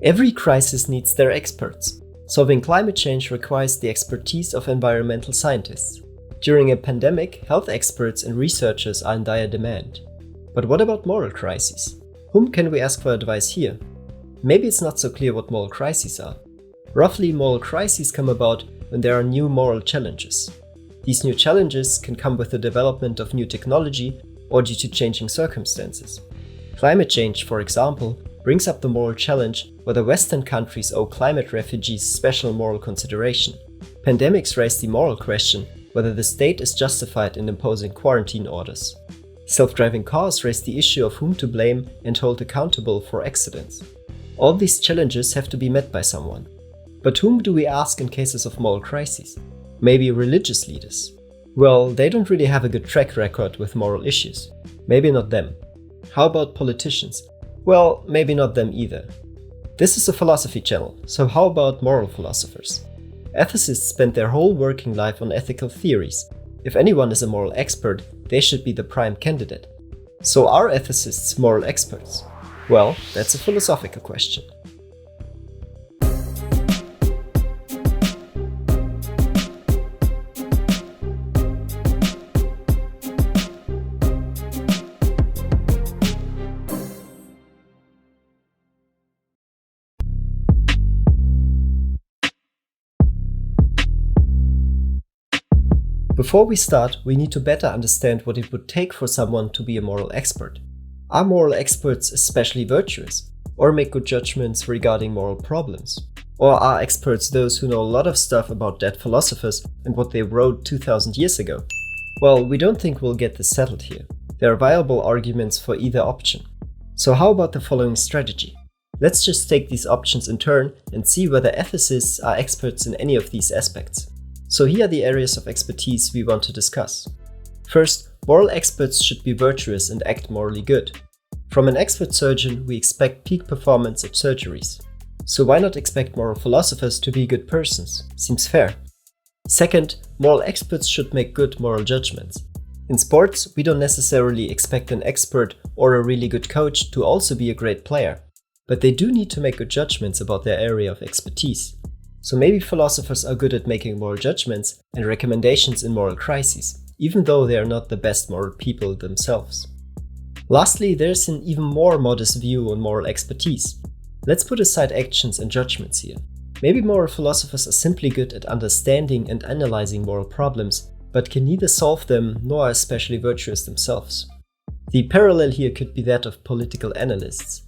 Every crisis needs their experts. Solving climate change requires the expertise of environmental scientists. During a pandemic, health experts and researchers are in dire demand. But what about moral crises? Whom can we ask for advice here? Maybe it's not so clear what moral crises are. Roughly, moral crises come about when there are new moral challenges. These new challenges can come with the development of new technology or due to changing circumstances. Climate change, for example, brings up the moral challenge whether Western countries owe climate refugees special moral consideration. Pandemics raise the moral question whether the state is justified in imposing quarantine orders. Self-driving cars raise the issue of whom to blame and hold accountable for accidents. All these challenges have to be met by someone. But whom do we ask in cases of moral crises? Maybe religious leaders. Well, they don't really have a good track record with moral issues. Maybe not them. How about politicians? Well, maybe not them either. This is a philosophy channel, so how about moral philosophers? Ethicists spend their whole working life on ethical theories. If anyone is a moral expert, they should be the prime candidate. So are ethicists moral experts? Well, that's a philosophical question. Before we start, we need to better understand what it would take for someone to be a moral expert. Are moral experts especially virtuous, or make good judgments regarding moral problems? Or are experts those who know a lot of stuff about dead philosophers and what they wrote 2000 years ago? Well, we don't think we'll get this settled here. There are viable arguments for either option. So how about the following strategy? Let's just take these options in turn and see whether ethicists are experts in any of these aspects. So here are the areas of expertise we want to discuss. First, moral experts should be virtuous and act morally good. From an expert surgeon, we expect peak performance at surgeries. So why not expect moral philosophers to be good persons? Seems fair. Second, moral experts should make good moral judgments. In sports, we don't necessarily expect an expert or a really good coach to also be a great player, but they do need to make good judgments about their area of expertise. So maybe philosophers are good at making moral judgments and recommendations in moral crises, even though they are not the best moral people themselves. Lastly, there's an even more modest view on moral expertise. Let's put aside actions and judgments here. Maybe moral philosophers are simply good at understanding and analyzing moral problems, but can neither solve them nor are especially virtuous themselves. The parallel here could be that of political analysts.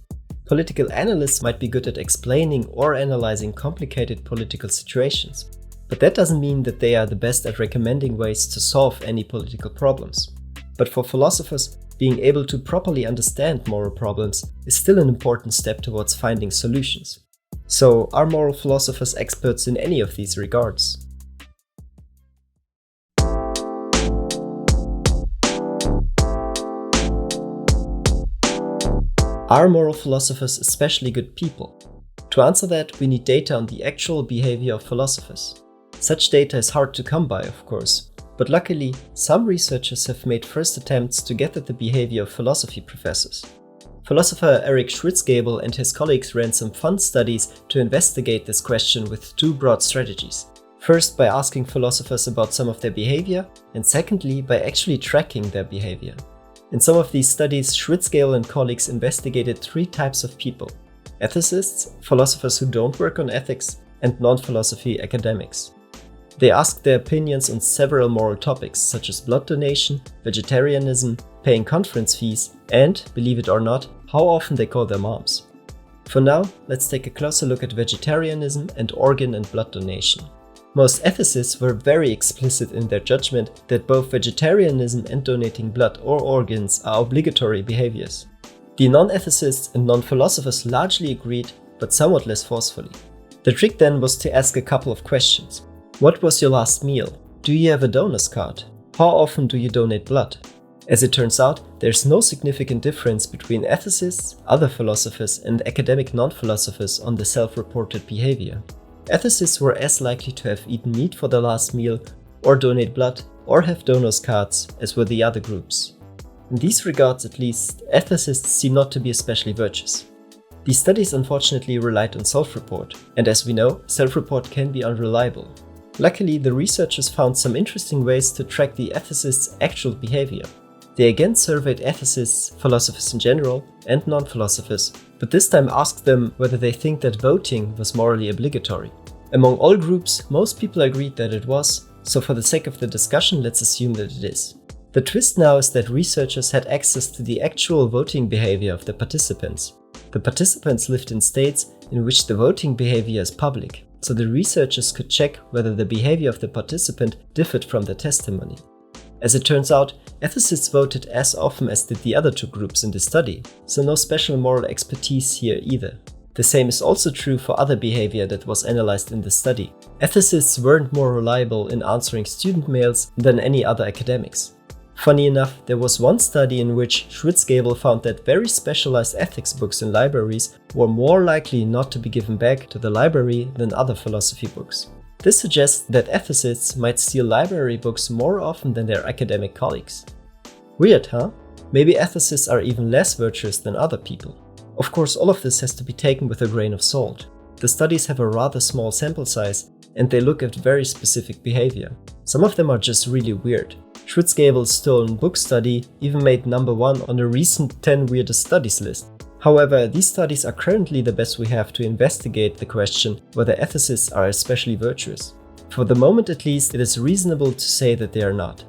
Political analysts might be good at explaining or analyzing complicated political situations, but that doesn't mean that they are the best at recommending ways to solve any political problems. But for philosophers, being able to properly understand moral problems is still an important step towards finding solutions. So, are moral philosophers experts in any of these regards? Are moral philosophers especially good people? To answer that, we need data on the actual behavior of philosophers. Such data is hard to come by, of course, but luckily, some researchers have made first attempts to get at the behavior of philosophy professors. Philosopher Schwitzgebel and his colleagues ran some fun studies to investigate this question with two broad strategies. First, by asking philosophers about some of their behavior, and secondly, by actually tracking their behavior. In some of these studies, Schwitzgebel and colleagues investigated three types of people: ethicists, philosophers who don't work on ethics, and non-philosophy academics. They asked their opinions on several moral topics such as blood donation, vegetarianism, paying conference fees, and, believe it or not, how often they call their moms. For now, let's take a closer look at vegetarianism and organ and blood donation. Most ethicists were very explicit in their judgment that both vegetarianism and donating blood or organs are obligatory behaviors. The non-ethicists and non-philosophers largely agreed, but somewhat less forcefully. The trick then was to ask a couple of questions. What was your last meal? Do you have a donor's card? How often do you donate blood? As it turns out, there's no significant difference between ethicists, other philosophers, and academic non-philosophers on the self-reported behavior. Ethicists were as likely to have eaten meat for their last meal, or donate blood, or have donors' cards, as were the other groups. In these regards at least, ethicists seem not to be especially virtuous. These studies unfortunately relied on self-report, and as we know, self-report can be unreliable. Luckily, the researchers found some interesting ways to track the ethicists' actual behavior. They again surveyed ethicists, philosophers in general, and non-philosophers, but this time asked them whether they think that voting was morally obligatory. Among all groups, most people agreed that it was, so for the sake of the discussion, let's assume that it is. The twist now is that researchers had access to the actual voting behavior of the participants. The participants lived in states in which the voting behavior is public, so the researchers could check whether the behavior of the participant differed from the testimony. As it turns out, ethicists voted as often as did the other two groups in the study, so no special moral expertise here either. The same is also true for other behavior that was analyzed in the study. Ethicists weren't more reliable in answering student mails than any other academics. Funny enough, there was one study in which Schwitzgebel found that very specialized ethics books in libraries were more likely not to be given back to the library than other philosophy books. This suggests that ethicists might steal library books more often than their academic colleagues. Weird, huh? Maybe ethicists are even less virtuous than other people. Of course, all of this has to be taken with a grain of salt. The studies have a rather small sample size, and they look at very specific behavior. Some of them are just really weird. Schwitzgebel's stolen book study even made number 1 on a recent 10 weirdest studies list. However, these studies are currently the best we have to investigate the question whether ethicists are especially virtuous. For the moment at least, it is reasonable to say that they are not.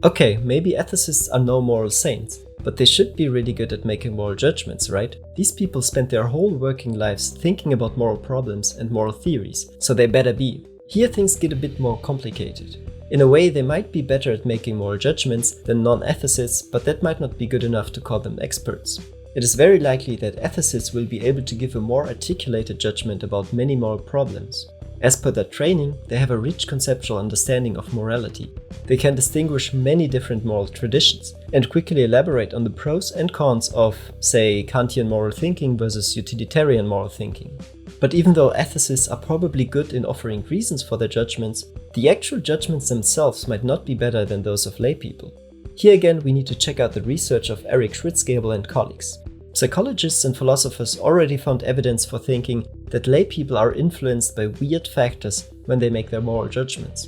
Okay, maybe ethicists are no moral saints, but they should be really good at making moral judgments, right? These people spend their whole working lives thinking about moral problems and moral theories, so they better be. Here things get a bit more complicated. In a way, they might be better at making moral judgments than non-ethicists, but that might not be good enough to call them experts. It is very likely that ethicists will be able to give a more articulated judgment about many moral problems. As per their training, they have a rich conceptual understanding of morality. They can distinguish many different moral traditions and quickly elaborate on the pros and cons of, say, Kantian moral thinking versus utilitarian moral thinking. But even though ethicists are probably good in offering reasons for their judgments, the actual judgments themselves might not be better than those of laypeople. Here again, we need to check out the research of Eric Schwitzgebel and colleagues. Psychologists and philosophers already found evidence for thinking that laypeople are influenced by weird factors when they make their moral judgments.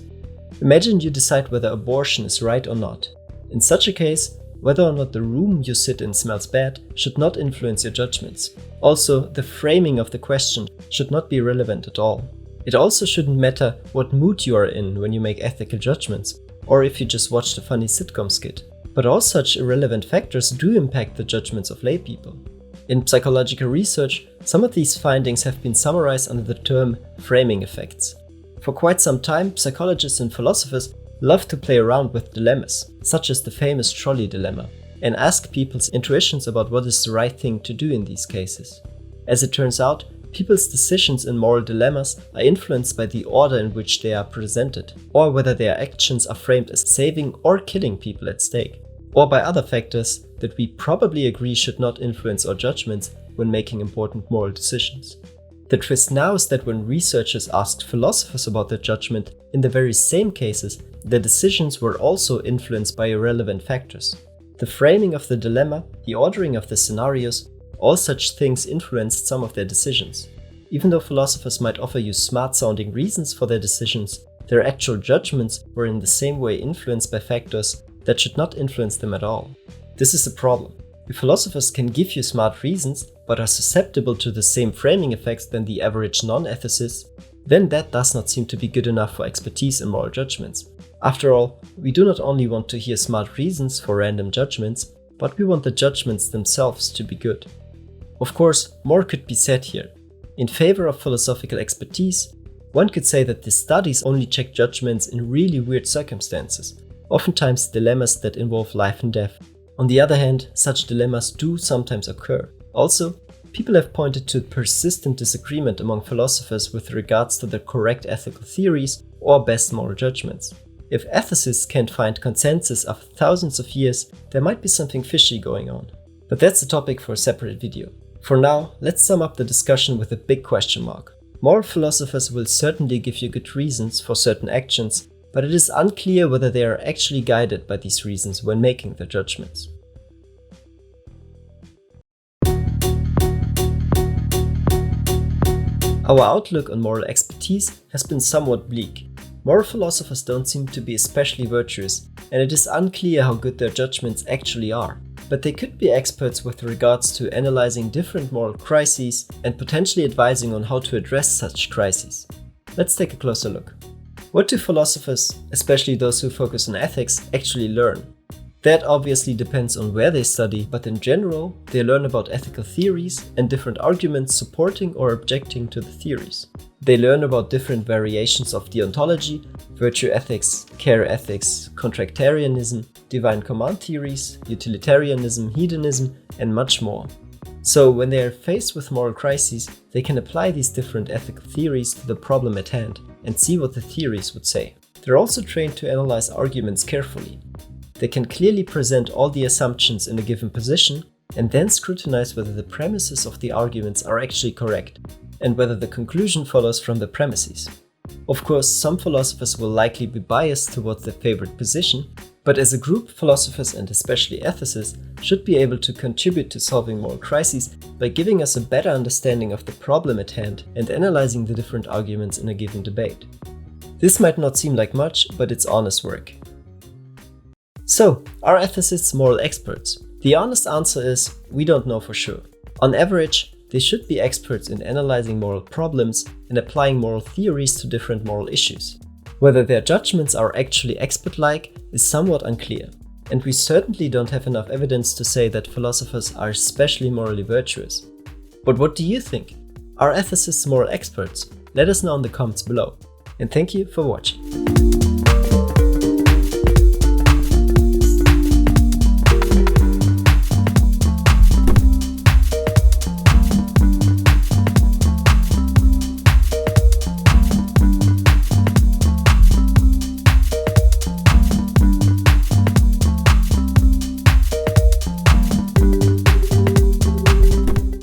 Imagine you decide whether abortion is right or not. In such a case, whether or not the room you sit in smells bad should not influence your judgments. Also, the framing of the question should not be relevant at all. It also shouldn't matter what mood you are in when you make ethical judgments, or if you just watched a funny sitcom skit. But all such irrelevant factors do impact the judgments of laypeople. In psychological research, some of these findings have been summarized under the term framing effects. For quite some time, psychologists and philosophers love to play around with dilemmas, such as the famous trolley dilemma, and ask people's intuitions about what is the right thing to do in these cases. As it turns out, people's decisions in moral dilemmas are influenced by the order in which they are presented, or whether their actions are framed as saving or killing people at stake, or by other factors that we probably agree should not influence our judgments when making important moral decisions. The twist now is that when researchers asked philosophers about their judgment, in the very same cases, their decisions were also influenced by irrelevant factors. The framing of the dilemma, the ordering of the scenarios, all such things influenced some of their decisions. Even though philosophers might offer you smart-sounding reasons for their decisions, their actual judgments were in the same way influenced by factors that should not influence them at all. This is a problem. If philosophers can give you smart reasons, but are susceptible to the same framing effects than the average non-ethicist, then that does not seem to be good enough for expertise in moral judgments. After all, we do not only want to hear smart reasons for random judgments, but we want the judgments themselves to be good. Of course, more could be said here. In favor of philosophical expertise, one could say that the studies only check judgments in really weird circumstances, oftentimes dilemmas that involve life and death. On the other hand, such dilemmas do sometimes occur. Also, people have pointed to persistent disagreement among philosophers with regards to the correct ethical theories or best moral judgments. If ethicists can't find consensus after thousands of years, there might be something fishy going on. But that's a topic for a separate video. For now, let's sum up the discussion with a big question mark. Moral philosophers will certainly give you good reasons for certain actions, but it is unclear whether they are actually guided by these reasons when making their judgments. Our outlook on moral expertise has been somewhat bleak. Moral philosophers don't seem to be especially virtuous, and it is unclear how good their judgments actually are. But they could be experts with regards to analyzing different moral crises and potentially advising on how to address such crises. Let's take a closer look. What do philosophers, especially those who focus on ethics, actually learn? That obviously depends on where they study, but in general, they learn about ethical theories and different arguments supporting or objecting to the theories. They learn about different variations of deontology, virtue ethics, care ethics, contractarianism, divine command theories, utilitarianism, hedonism, and much more. So when they are faced with moral crises, they can apply these different ethical theories to the problem at hand and see what the theories would say. They're also trained to analyze arguments carefully. They can clearly present all the assumptions in a given position and then scrutinize whether the premises of the arguments are actually correct and whether the conclusion follows from the premises. Of course, some philosophers will likely be biased towards their favorite position, but as a group, philosophers and especially ethicists should be able to contribute to solving moral crises by giving us a better understanding of the problem at hand and analyzing the different arguments in a given debate. This might not seem like much, but it's honest work. So, are ethicists moral experts? The honest answer is, we don't know for sure. On average, they should be experts in analyzing moral problems and applying moral theories to different moral issues. Whether their judgments are actually expert-like is somewhat unclear, and we certainly don't have enough evidence to say that philosophers are especially morally virtuous. But what do you think? Are ethicists moral experts? Let us know in the comments below. And thank you for watching.